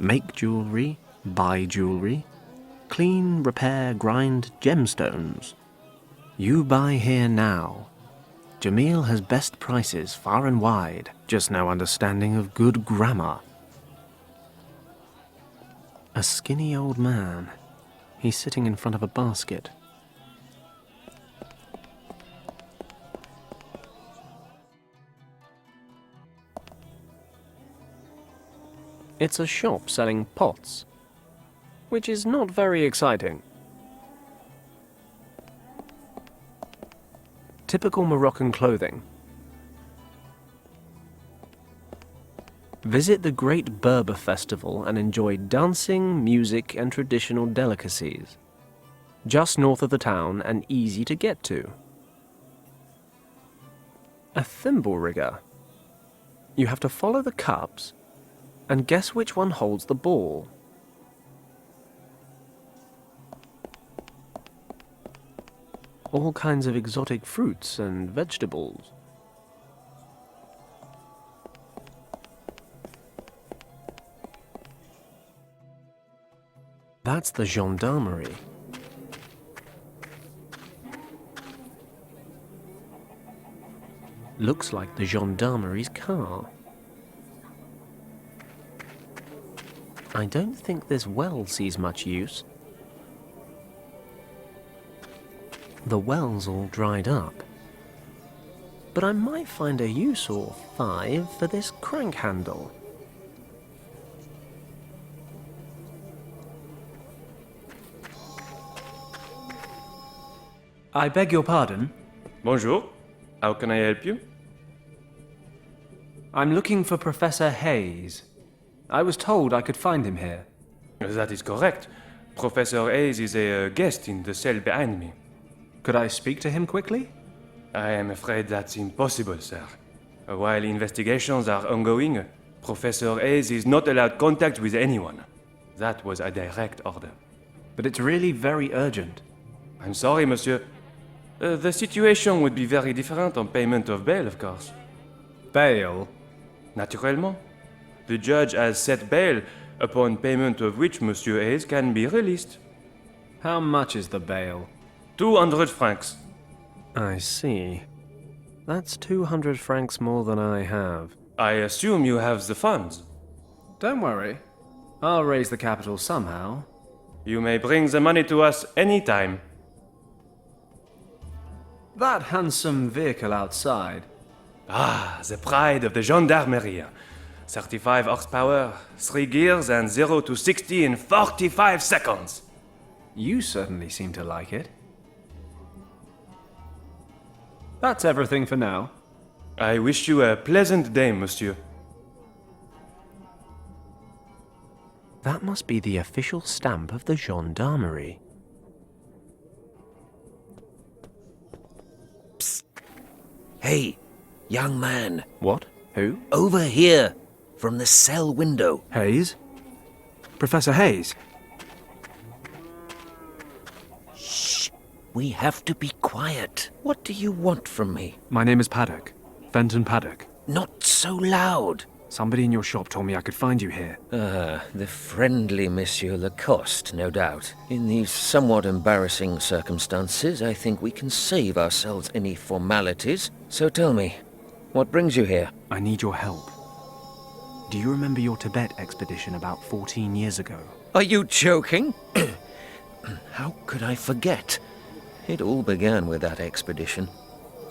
make jewelry, buy jewelry, clean, repair, grind gemstones. You buy here now. Jamil has best prices far and wide, just no understanding of good grammar. A skinny old man. He's sitting in front of a basket. It's a shop selling pots, which is not very exciting. Typical Moroccan clothing. Visit the Great Berber Festival and enjoy dancing, music, and traditional delicacies. Just north of the town and easy to get to. A thimble rigger. You have to follow the cups and guess which one holds the ball. All kinds of exotic fruits and vegetables. That's the gendarmerie. Looks like the gendarmerie's car. I don't think this well sees much use. The well's all dried up. But I might find a use or 5 for this crank handle. I beg your pardon? Bonjour. How can I help you? I'm looking for Professor Hayes. I was told I could find him here. That is correct. Professor Hayes is a guest in the cell behind me. Could I speak to him quickly? I am afraid that's impossible, sir. While investigations are ongoing, Professor Hayes is not allowed contact with anyone. That was a direct order. But it's really very urgent. I'm sorry, monsieur. The situation would be very different on payment of bail, of course. Bail? Naturellement. The judge has set bail, upon payment of which Monsieur Hayes can be released. How much is the bail? 200 francs. I see. That's 200 francs more than I have. I assume you have the funds. Don't worry. I'll raise the capital somehow. You may bring the money to us any time. That handsome vehicle outside. Ah, the pride of the gendarmerie. 35 horsepower, 3 gears, and 0 to 60 in 45 seconds. You certainly seem to like it. That's everything for now. I wish you a pleasant day, monsieur. That must be the official stamp of the gendarmerie. Psst. Hey, young man. What? Who? Over here, from the cell window. Hayes? Professor Hayes? Shh. We have to be quiet. What do you want from me? My name is Paddock. Fenton Paddock. Not so loud. Somebody in your shop told me I could find you here. The friendly Monsieur Lacoste, no doubt. In these somewhat embarrassing circumstances, I think we can save ourselves any formalities. So tell me, what brings you here? I need your help. Do you remember your Tibet expedition about 14 years ago? Are you joking? How could I forget? It all began with that expedition.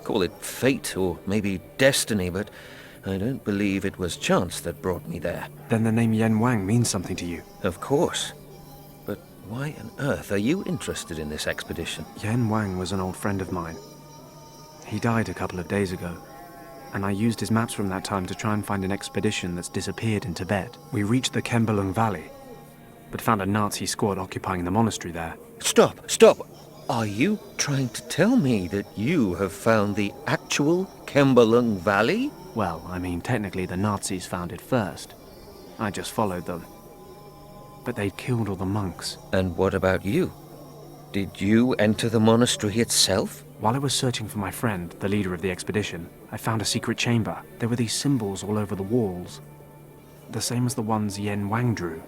Call it fate or maybe destiny, but I don't believe it was chance that brought me there. Then the name Yen Wang means something to you. Of course. But why on earth are you interested in this expedition? Yen Wang was an old friend of mine. He died a couple of days ago, and I used his maps from that time to try and find an expedition that's disappeared in Tibet. We reached the Kembalung Valley, but found a Nazi squad occupying the monastery there. Stop! Are you trying to tell me that you have found the actual Kembalung Valley? Well, I mean, technically the Nazis found it first. I just followed them. But they killed all the monks. And what about you? Did you enter the monastery itself? While I was searching for my friend, the leader of the expedition, I found a secret chamber. There were these symbols all over the walls. The same as the ones Yen Wang drew.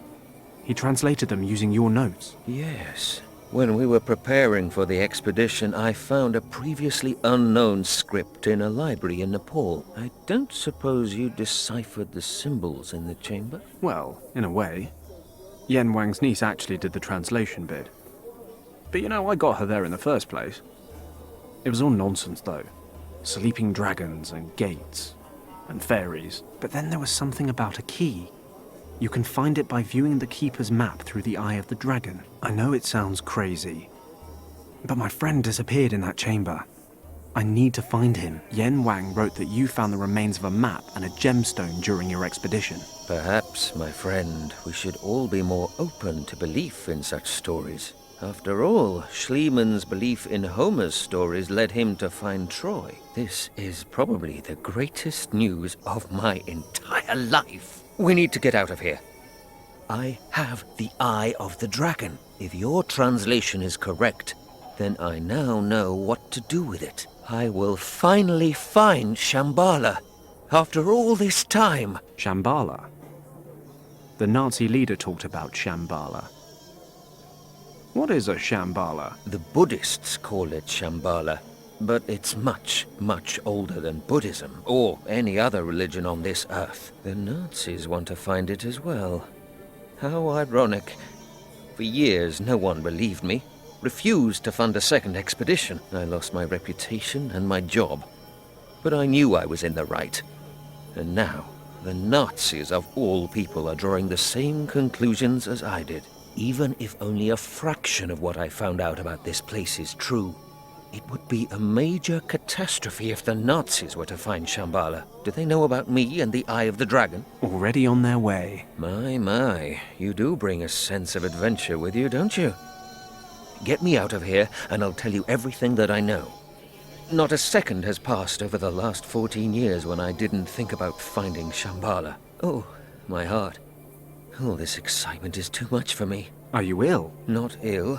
He translated them using your notes. Yes. When we were preparing for the expedition, I found a previously unknown script in a library in Nepal. I don't suppose you deciphered the symbols in the chamber? Well, in a way. Yen Wang's niece actually did the translation bit. But you know, I got her there in the first place. It was all nonsense, though. Sleeping dragons and gates and fairies. But then there was something about a key. You can find it by viewing the Keeper's map through the eye of the dragon. I know it sounds crazy, but my friend disappeared in that chamber. I need to find him. Yen Wang wrote that you found the remains of a map and a gemstone during your expedition. Perhaps, my friend, we should all be more open to belief in such stories. After all, Schliemann's belief in Homer's stories led him to find Troy. This is probably the greatest news of my entire life. We need to get out of here. I have the Eye of the Dragon. If your translation is correct, then I now know what to do with it. I will finally find Shambhala. After all this time. Shambhala? The Nazi leader talked about Shambhala. What is a Shambhala? The Buddhists call it Shambhala, but it's much, much older than Buddhism or any other religion on this earth. The Nazis want to find it as well. How ironic. For years, no one believed me, refused to fund a second expedition. I lost my reputation and my job. But I knew I was in the right. And now, the Nazis of all people are drawing the same conclusions as I did. Even if only a fraction of what I found out about this place is true, it would be a major catastrophe if the Nazis were to find Shambhala. Do they know about me and the Eye of the Dragon? Already on their way. My, you do bring a sense of adventure with you, don't you? Get me out of here, and I'll tell you everything that I know. Not a second has passed over the last 14 years when I didn't think about finding Shambhala. Oh, my heart. All this excitement is too much for me. Are you ill? Not ill,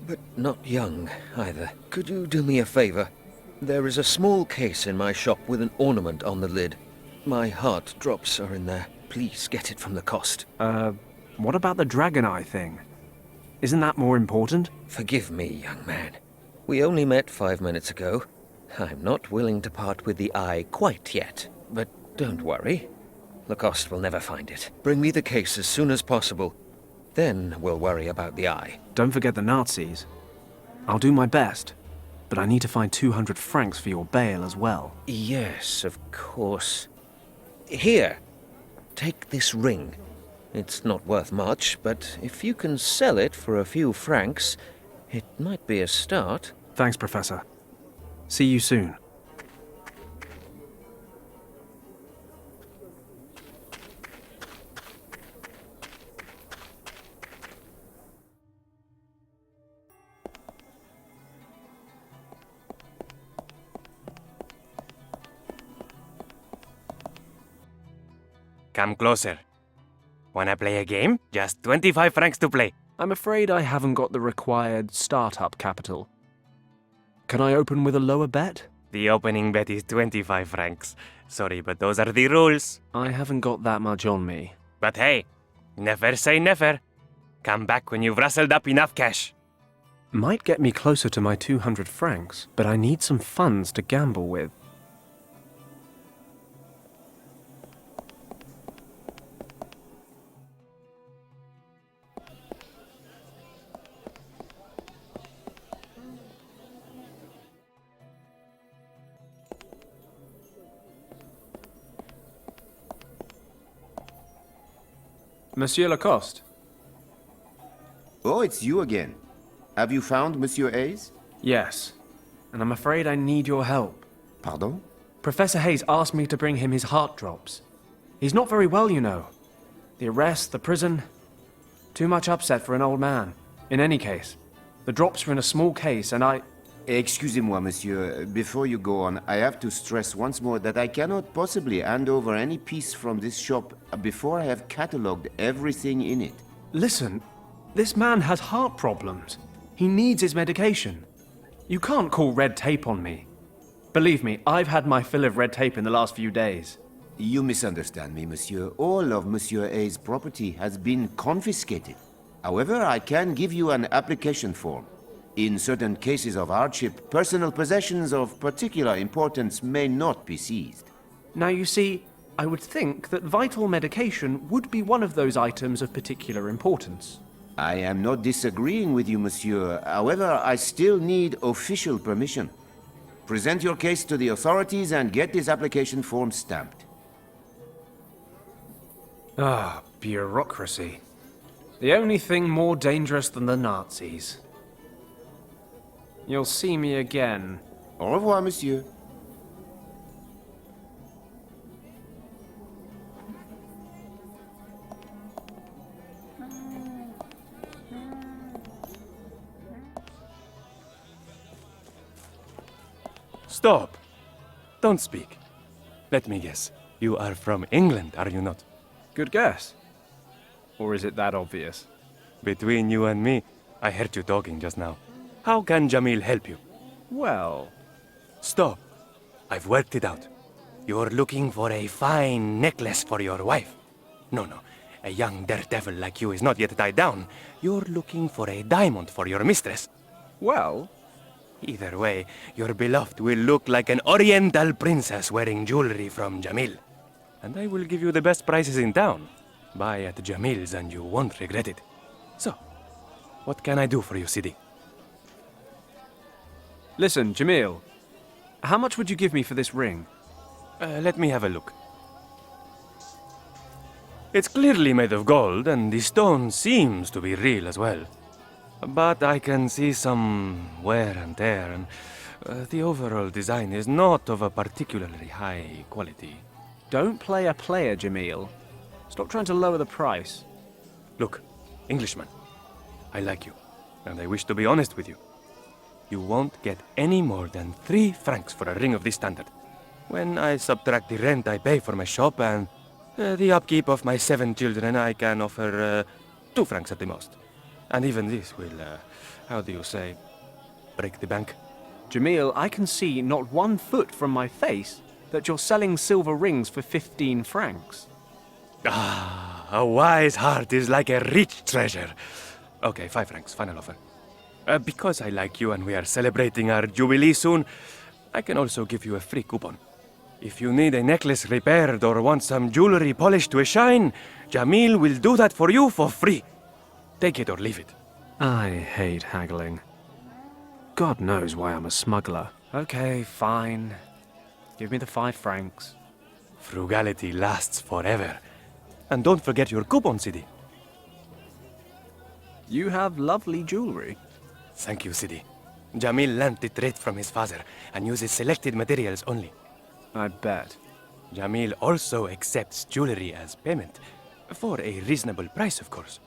but not young either. Could you do me a favor? There is a small case in my shop with an ornament on the lid. My heart drops are in there. Please get it from the cost. What about the dragon eye thing? Isn't that more important? Forgive me, young man. We only met 5 minutes ago. I'm not willing to part with the eye quite yet, but don't worry. Lacoste will never find it. Bring me the case as soon as possible. Then we'll worry about the eye. Don't forget the Nazis. I'll do my best, but I need to find 200 francs for your bail as well. Yes, of course. Here, take this ring. It's not worth much, but if you can sell it for a few francs, it might be a start. Thanks, Professor. See you soon. Come closer. Wanna play a game? Just 25 francs to play. I'm afraid I haven't got the required startup capital. Can I open with a lower bet? The opening bet is 25 francs. Sorry, but those are the rules. I haven't got that much on me. But hey, never say never. Come back when you've rustled up enough cash. Might get me closer to my 200 francs, but I need some funds to gamble with. Monsieur Lacoste. Oh, it's you again. Have you found Monsieur Hayes? Yes, and I'm afraid I need your help. Pardon? Professor Hayes asked me to bring him his heart drops. He's not very well, you know. The arrest, the prison. Too much upset for an old man. In any case, the drops were in a small case and I... Excusez-moi, monsieur. Before you go on, I have to stress once more that I cannot possibly hand over any piece from this shop before I have catalogued everything in it. Listen, this man has heart problems. He needs his medication. You can't call red tape on me. Believe me, I've had my fill of red tape in the last few days. You misunderstand me, monsieur. All of Monsieur A's property has been confiscated. However, I can give you an application form. In certain cases of hardship, personal possessions of particular importance may not be seized. Now you see, I would think that vital medication would be one of those items of particular importance. I am not disagreeing with you, monsieur. However, I still need official permission. Present your case to the authorities and get this application form stamped. Ah, bureaucracy. The only thing more dangerous than the Nazis. You'll see me again. Au revoir, monsieur. Stop! Don't speak. Let me guess. You are from England, are you not? Good guess. Or is it that obvious? Between you and me, I heard you talking just now. How can Jamil help you? Well... Stop. I've worked it out. You're looking for a fine necklace for your wife. No. A young daredevil like you is not yet tied down. You're looking for a diamond for your mistress. Well... Either way, your beloved will look like an oriental princess wearing jewelry from Jamil. And I will give you the best prices in town. Buy at Jamil's and you won't regret it. So, what can I do for you, Sidi? Listen, Jamil. How much would you give me for this ring? Let me have a look. It's clearly made of gold, and the stone seems to be real as well. But I can see some wear and tear, and the overall design is not of a particularly high quality. Don't play a player, Jamil. Stop trying to lower the price. Look, Englishman, I like you, and I wish to be honest with you. You won't get any more than 3 francs for a ring of this standard. When I subtract the rent I pay for my shop and the upkeep of my 7 children, I can offer 2 francs at the most. And even this will, how do you say, break the bank? Jamil, I can see not 1 foot from my face that you're selling silver rings for 15 francs. Ah, a wise heart is like a rich treasure. Okay, 5 francs, final offer. Because I like you and we are celebrating our jubilee soon, I can also give you a free coupon. If you need a necklace repaired or want some jewelry polished to a shine, Jamil will do that for you for free. Take it or leave it. I hate haggling. God knows why I'm a smuggler. Okay, fine. Give me the 5 francs. Frugality lasts forever. And don't forget your coupon, Sidi. You have lovely jewelry. Thank you, Sidi. Jamil learnt the trade from his father and uses selected materials only. I bet. Jamil also accepts jewelry as payment, for a reasonable price, of course.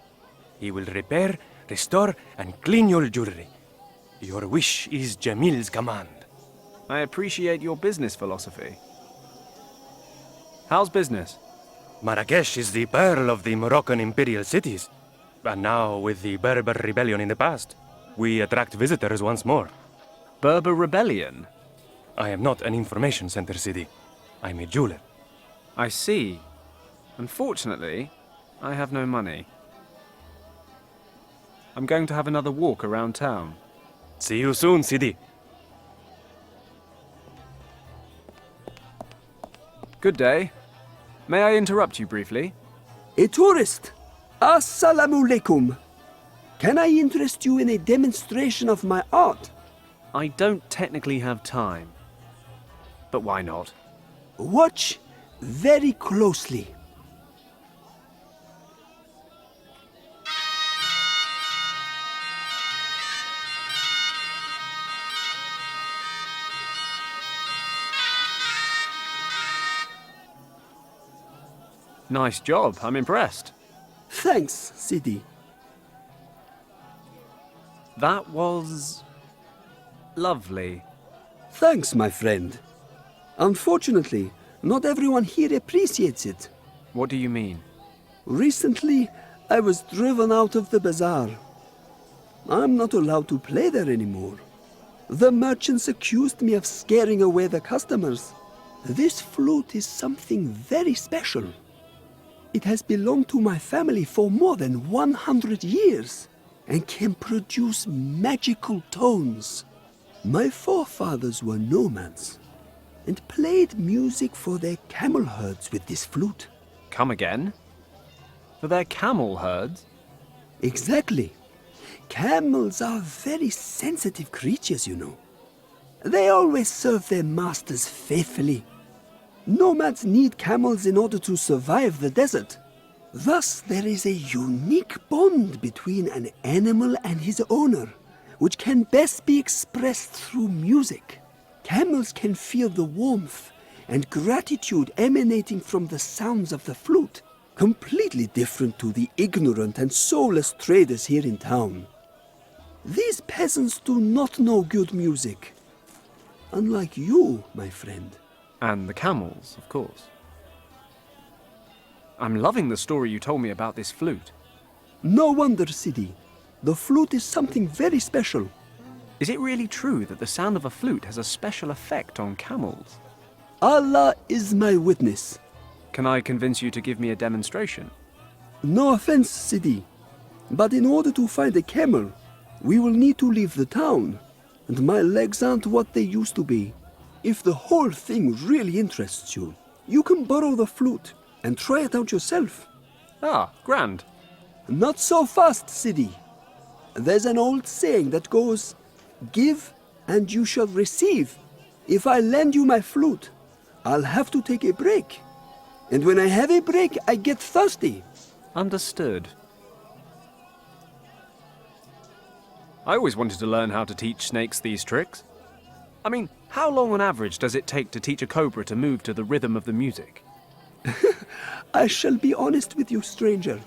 He will repair, restore, and clean your jewelry. Your wish is Jamil's command. I appreciate your business philosophy. How's business? Marrakesh is the pearl of the Moroccan imperial cities. And now, with the Berber rebellion in the past, we attract visitors once more. Berber rebellion? I am not an information center, Sidi. I'm a jeweler. I see. Unfortunately, I have no money. I'm going to have another walk around town. See you soon, Sidi. Good day. May I interrupt you briefly? A tourist. Assalamu alaikum. Can I interest you in a demonstration of my art? I don't technically have time. But why not? Watch very closely. Nice job. I'm impressed. Thanks, Sidi. That was... lovely. Thanks, my friend. Unfortunately, not everyone here appreciates it. What do you mean? Recently, I was driven out of the bazaar. I'm not allowed to play there anymore. The merchants accused me of scaring away the customers. This flute is something very special. It has belonged to my family for more than 100 years and can produce magical tones. My forefathers were nomads and played music for their camel herds with this flute. Come again? For their camel herds? Exactly. Camels are very sensitive creatures, you know. They always serve their masters faithfully. Nomads need camels in order to survive the desert. Thus, there is a unique bond between an animal and his owner, which can best be expressed through music. Camels can feel the warmth and gratitude emanating from the sounds of the flute, completely different to the ignorant and soulless traders here in town. These peasants do not know good music, unlike you, my friend. And the camels, of course. I'm loving the story you told me about this flute. No wonder, Sidi. The flute is something very special. Is it really true that the sound of a flute has a special effect on camels? Allah is my witness. Can I convince you to give me a demonstration? No offense, Sidi, but in order to find a camel, we will need to leave the town, and my legs aren't what they used to be. If the whole thing really interests you, you can borrow the flute and try it out yourself. Ah, grand. Not so fast, Sidi. There's an old saying that goes, "Give and you shall receive." If I lend you my flute, I'll have to take a break. And when I have a break, I get thirsty. Understood. I always wanted to learn how to teach snakes these tricks. I mean, how long on average does it take to teach a cobra to move to the rhythm of the music? I shall be honest with you, stranger.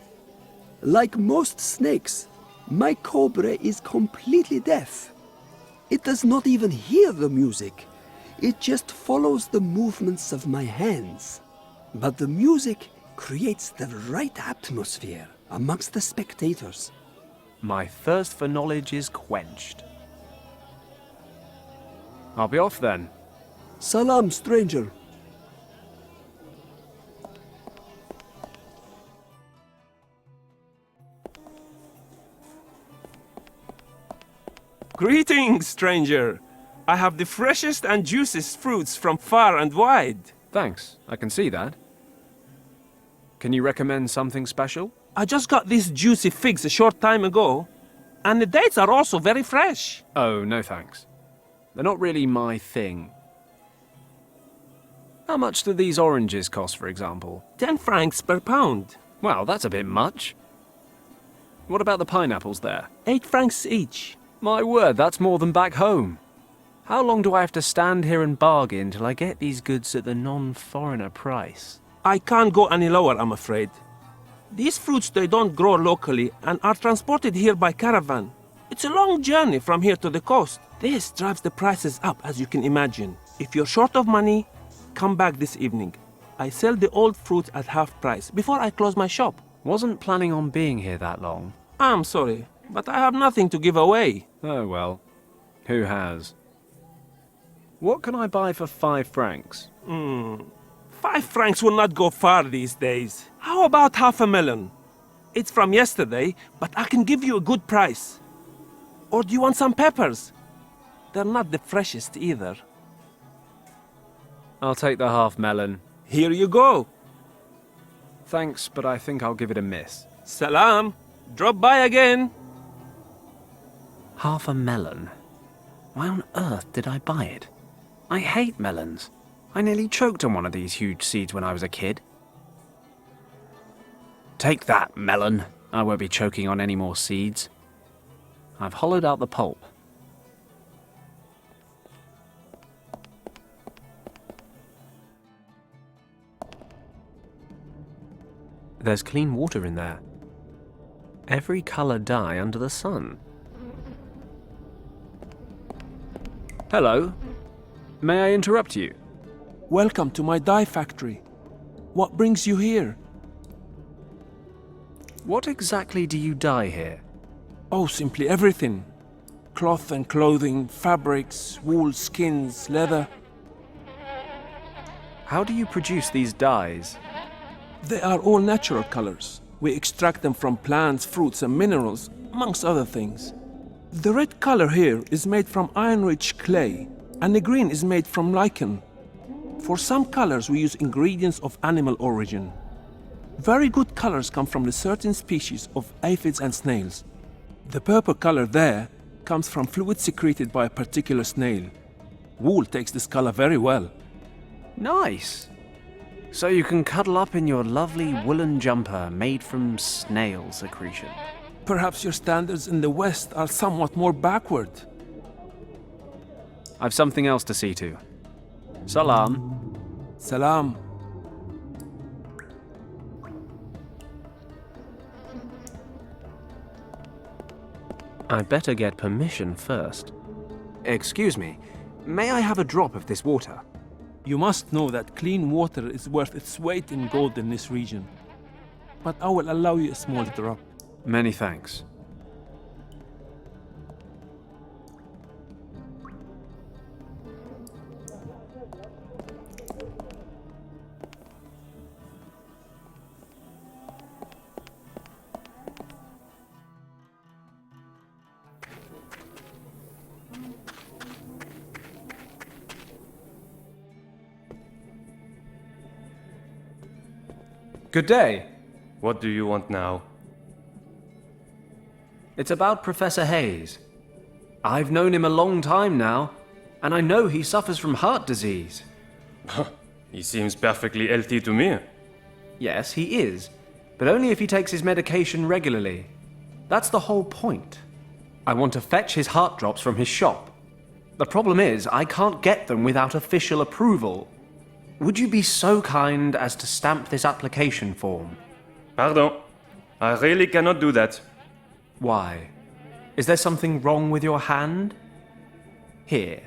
Like most snakes, my cobra is completely deaf. It does not even hear the music. It just follows the movements of my hands. But the music creates the right atmosphere amongst the spectators. My thirst for knowledge is quenched. I'll be off then. Salam, stranger. Greetings, stranger. I have the freshest and juiciest fruits from far and wide. Thanks, I can see that. Can you recommend something special? I just got these juicy figs a short time ago, and the dates are also very fresh. Oh, no thanks. They're not really my thing. How much do these oranges cost, for example? 10 francs per pound. Well, that's a bit much. What about the pineapples there? 8 francs each. My word, that's more than back home. How long do I have to stand here and bargain till I get these goods at the non-foreigner price? I can't go any lower, I'm afraid. These fruits, they don't grow locally and are transported here by caravan. It's a long journey from here to the coast. This drives the prices up, as you can imagine. If you're short of money, come back this evening. I sell the old fruits at half price before I close my shop. Wasn't planning on being here that long. I'm sorry, but I have nothing to give away. Oh well, who has? What can I buy for 5 francs? 5 francs will not go far these days. How about half a melon? It's from yesterday, but I can give you a good price. Or do you want some peppers? They're not the freshest either. I'll take the half melon. Here you go. Thanks, but I think I'll give it a miss. Salam. Drop by again. Half a melon? Why on earth did I buy it? I hate melons. I nearly choked on one of these huge seeds when I was a kid. Take that, melon. I won't be choking on any more seeds. I've hollowed out the pulp. There's clean water in there. Every color dye under the sun. Hello. May I interrupt you? Welcome to my dye factory. What brings you here? What exactly do you dye here? Oh, simply everything. Cloth and clothing, fabrics, wool, skins, leather. How do you produce these dyes? They are all natural colors. We extract them from plants, fruits, and minerals, amongst other things. The red color here is made from iron-rich clay, and the green is made from lichen. For some colors, we use ingredients of animal origin. Very good colors come from a certain species of aphids and snails. The purple color there comes from fluid secreted by a particular snail. Wool takes this color very well. Nice! So you can cuddle up in your lovely woolen jumper made from snail secretion. Perhaps your standards in the West are somewhat more backward. I've something else to see to. Salam. Salam. I'd better get permission first. Excuse me, may I have a drop of this water? You must know that clean water is worth its weight in gold in this region. But I will allow you a small drop. Many thanks. Good day. What do you want now? It's about Professor Hayes. I've known him a long time now, and I know he suffers from heart disease. He seems perfectly healthy to me. Yes, he is, but only if he takes his medication regularly. That's the whole point. I want to fetch his heart drops from his shop. The problem is, I can't get them without official approval. Would you be so kind as to stamp this application form? Pardon, I really cannot do that. Why? Is there something wrong with your hand? Here,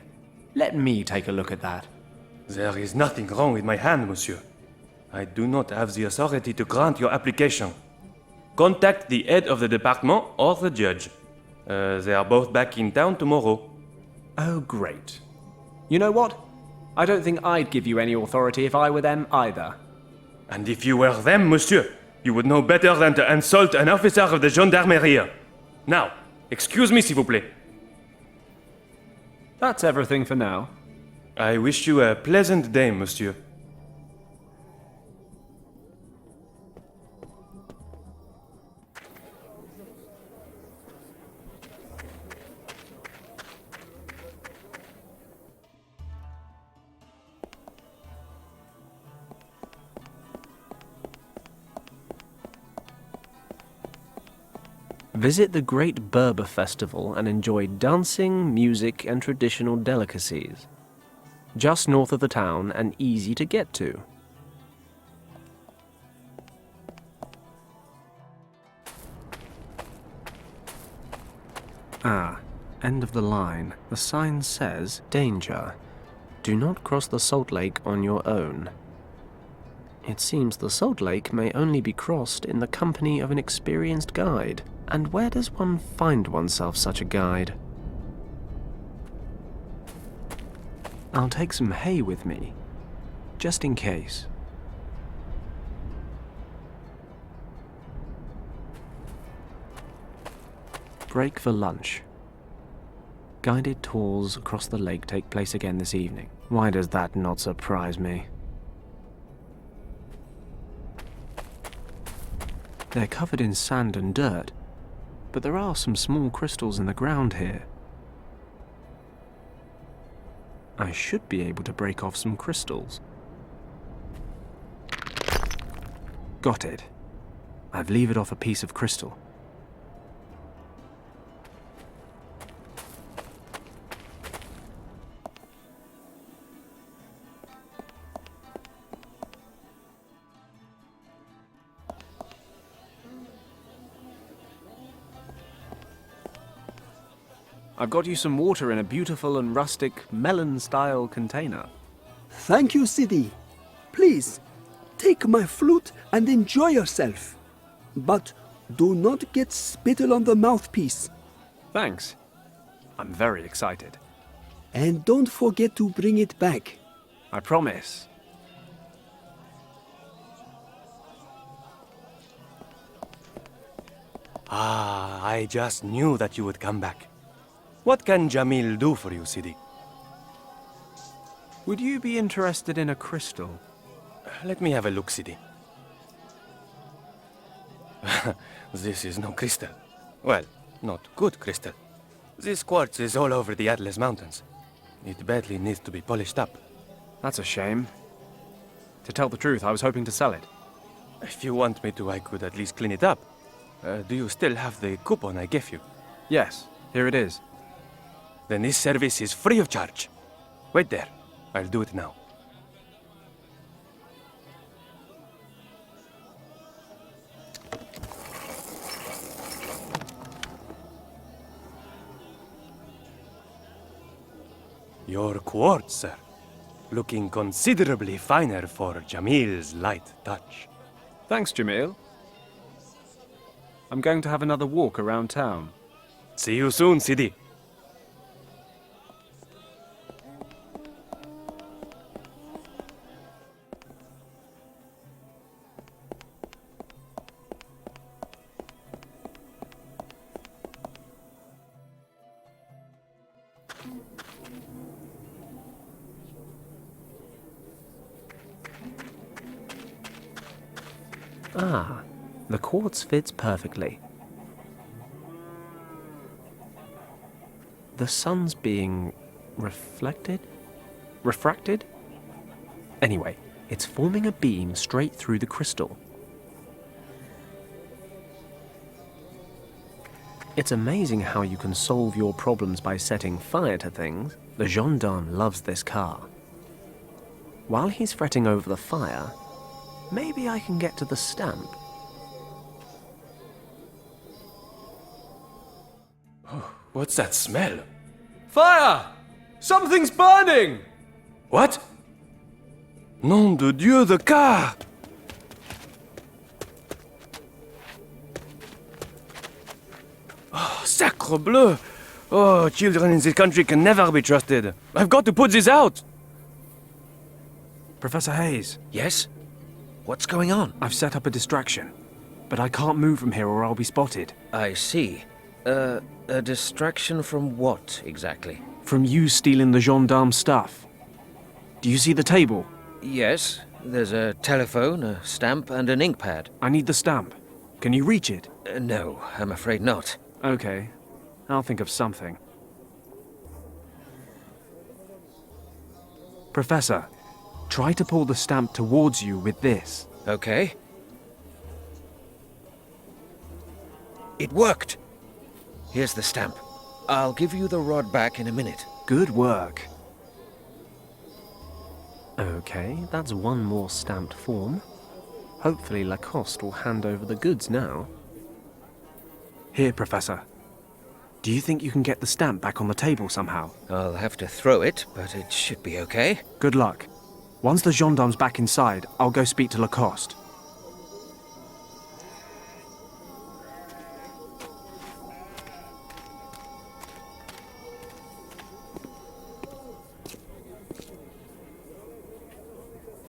let me take a look at that. There is nothing wrong with my hand, monsieur. I do not have the authority to grant your application. Contact the head of the department or the judge. They are both back in town tomorrow. Oh, great. You know what? I don't think I'd give you any authority if I were them either. And if you were them, monsieur, you would know better than to insult an officer of the gendarmerie. Now, excuse me, s'il vous plaît. That's everything for now. I wish you a pleasant day, monsieur. Visit the Great Berber Festival and enjoy dancing, music, and traditional delicacies. Just north of the town and easy to get to. Ah, end of the line. The sign says, "Danger. Do not cross the Salt Lake on your own." It seems the Salt Lake may only be crossed in the company of an experienced guide. And where does one find oneself such a guide? I'll take some hay with me, just in case. Break for lunch. Guided tours across the lake take place again this evening. Why does that not surprise me? They're covered in sand and dirt, but there are some small crystals in the ground here. I should be able to break off some crystals. Got it. I've levered off a piece of crystal. I've got you some water in a beautiful and rustic melon-style container. Thank you, Sidi. Please, take my flute and enjoy yourself. But do not get spittle on the mouthpiece. Thanks. I'm very excited. And don't forget to bring it back. I promise. Ah, I just knew that you would come back. What can Jamil do for you, Sidi? Would you be interested in a crystal? Let me have a look, Sidi. This is no crystal. Well, not good crystal. This quartz is all over the Atlas Mountains. It badly needs to be polished up. That's a shame. To tell the truth, I was hoping to sell it. If you want me to, I could at least clean it up. Do you still have the coupon I gave you? Yes, here it is. Then this service is free of charge. Wait there. I'll do it now. Your quartz, sir. Looking considerably finer for Jamil's light touch. Thanks, Jamil. I'm going to have another walk around town. See you soon, Sidi. Ah, the quartz fits perfectly. The sun's being reflected? Refracted? Anyway, it's forming a beam straight through the crystal. It's amazing how you can solve your problems by setting fire to things. The gendarme loves this car. While he's fretting over the fire, maybe I can get to the stamp. What's that smell? Fire! Something's burning! What? Nom de Dieu, the car! Oh, sacre bleu! Oh, children in this country can never be trusted. I've got to put this out! Professor Hayes, Yes? What's going on? I've set up a distraction, but I can't move from here or I'll be spotted. I see. A distraction from what, exactly? From you stealing the gendarme's stuff. Do you see the table? Yes, there's a telephone, a stamp, and an ink pad. I need the stamp. Can you reach it? No, I'm afraid not. Okay, I'll think of something. Professor, try to pull the stamp towards you with this. Okay. It worked! Here's the stamp. I'll give you the rod back in a minute. Good work. Okay, that's one more stamped form. Hopefully Lacoste will hand over the goods now. Here, Professor. Do you think you can get the stamp back on the table somehow? I'll have to throw it, but it should be okay. Good luck. Once the gendarme's back inside, I'll go speak to Lacoste.